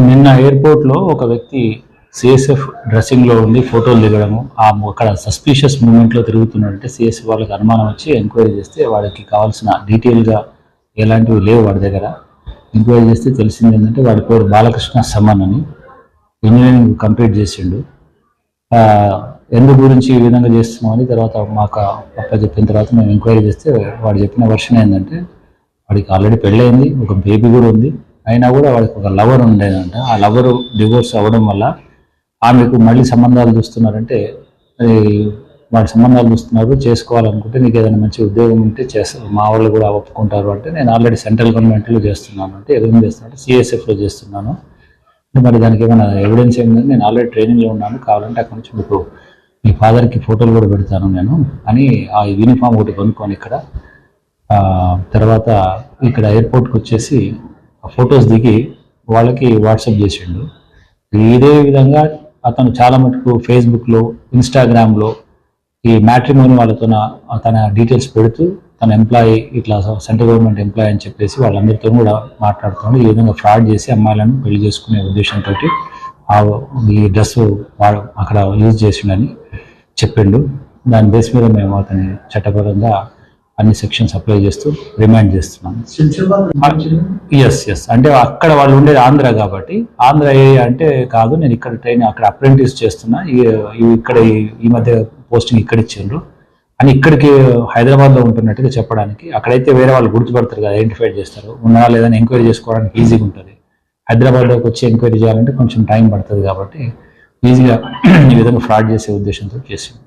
నిన్న ఎయిర్పోర్ట్లో ఒక వ్యక్తి సిఎస్ఎఫ్ డ్రెస్సింగ్లో ఉండి ఫోటోలు దిగడము, అక్కడ సస్పీషియస్ మూమెంట్లో తిరుగుతున్నాడంటే సిఎస్ఎఫ్ వాళ్ళకి అనుమానం వచ్చి ఎంక్వైరీ చేస్తే వాడికి కావాల్సిన డీటెయిల్గా ఎలాంటివి లేవు వాడి దగ్గర. ఎంక్వైరీ చేస్తే తెలిసింది ఏంటంటే వాడి పేరు బాలకృష్ణ సమన్ అని, ఇంజనీరింగ్ కంప్లీట్ చేసిండు. ఎందు గురించి ఈ విధంగా చేస్తున్నామని తర్వాత మాకు పక్క చెప్పిన తర్వాత మేము ఎంక్వైరీ చేస్తే వాడు చెప్పిన వర్షన్ ఏంటంటే వాడికి ఆల్రెడీ పెళ్ళయింది, ఒక బేబీ కూడా ఉంది. అయినా కూడా వాడికి ఒక లవర్ ఉండేదంట. ఆ లవరు డివోర్స్ అవ్వడం వల్ల ఆమెకు మళ్ళీ సంబంధాలు చూస్తున్నారంటే, అది వాడి సంబంధాలు చూస్తున్నారు, చేసుకోవాలనుకుంటే నీకు ఏదైనా మంచి ఉద్యోగం ఉంటే చేస్తారు, మా వాళ్ళు కూడా ఒప్పుకుంటారు అంటే, నేను ఆల్రెడీ సెంట్రల్ గవర్నమెంట్లో చేస్తున్నాను అంటే, ఏం చేస్తున్నాను సిఎస్ఎఫ్లో చేస్తున్నాను మరి దానికి ఏమైనా ఎవిడెన్స్ ఏమిందని, నేను ఆల్రెడీ ట్రైనింగ్లో ఉన్నాను, కావాలంటే అక్కడ నుంచి మీకు మీ ఫాదర్కి ఫోటోలు కూడా పెడతాను నేను అని ఆ యూనిఫామ్ ఒకటి కొనుక్కొని ఇక్కడ తర్వాత ఇక్కడ ఎయిర్పోర్ట్కి వచ్చేసి ఫొటోస్ దిగి వాళ్ళకి వాట్సాప్ చేసిండు. ఇదే విధంగా అతను చాలా మటుకు ఫేస్బుక్లో, ఇన్స్టాగ్రామ్లో ఈ మ్యాట్రిమోని వాళ్ళతో తన డీటెయిల్స్ పెడుతూ తన ఎంప్లాయీ ఇట్లా సెంట్రల్ గవర్నమెంట్ ఎంప్లాయీ అని చెప్పేసి వాళ్ళందరితో కూడా మాట్లాడుతున్నాడు. ఈ విధంగా ఫ్రాడ్ చేసి అమ్మాయిలను పెళ్లి చేసుకునే ఉద్దేశంతో ఈ డ్రెస్ వాడు అక్కడ యూజ్ చేసిండని చెప్పిండు. దాని బేస్ మీద మేము అతని చట్టపరంగా అన్ని సెక్షన్స్ అప్లై చేస్తూ రిమాండ్ చేస్తున్నాం. ఎస్ అంటే అక్కడ వాళ్ళు ఉండేది ఆంధ్ర కాబట్టి, ఆంధ్ర ఏరియా అంటే కాదు, నేను ఇక్కడ ట్రైన్ అక్కడ అప్రెంటిస్ చేస్తున్నా, ఇక్కడ ఈ మధ్య పోస్టింగ్ ఇక్కడ ఇచ్చిండ్రు అని ఇక్కడికి హైదరాబాద్లో ఉంటున్నట్టుగా చెప్పడానికి. అక్కడైతే వేరే వాళ్ళు గుర్తుపడతారు కదా, ఐడెంటిఫై చేస్తారు, ఉన్నా లేదని ఎంక్వైరీ చేసుకోవడానికి ఈజీగా ఉంటుంది. హైదరాబాద్లోకి వచ్చి ఎంక్వైరీ చేయాలంటే కొంచెం టైం పడుతుంది కాబట్టి ఈజీగా ఈ విధంగా ఫ్రాడ్ చేసే ఉద్దేశంతో చేసింది.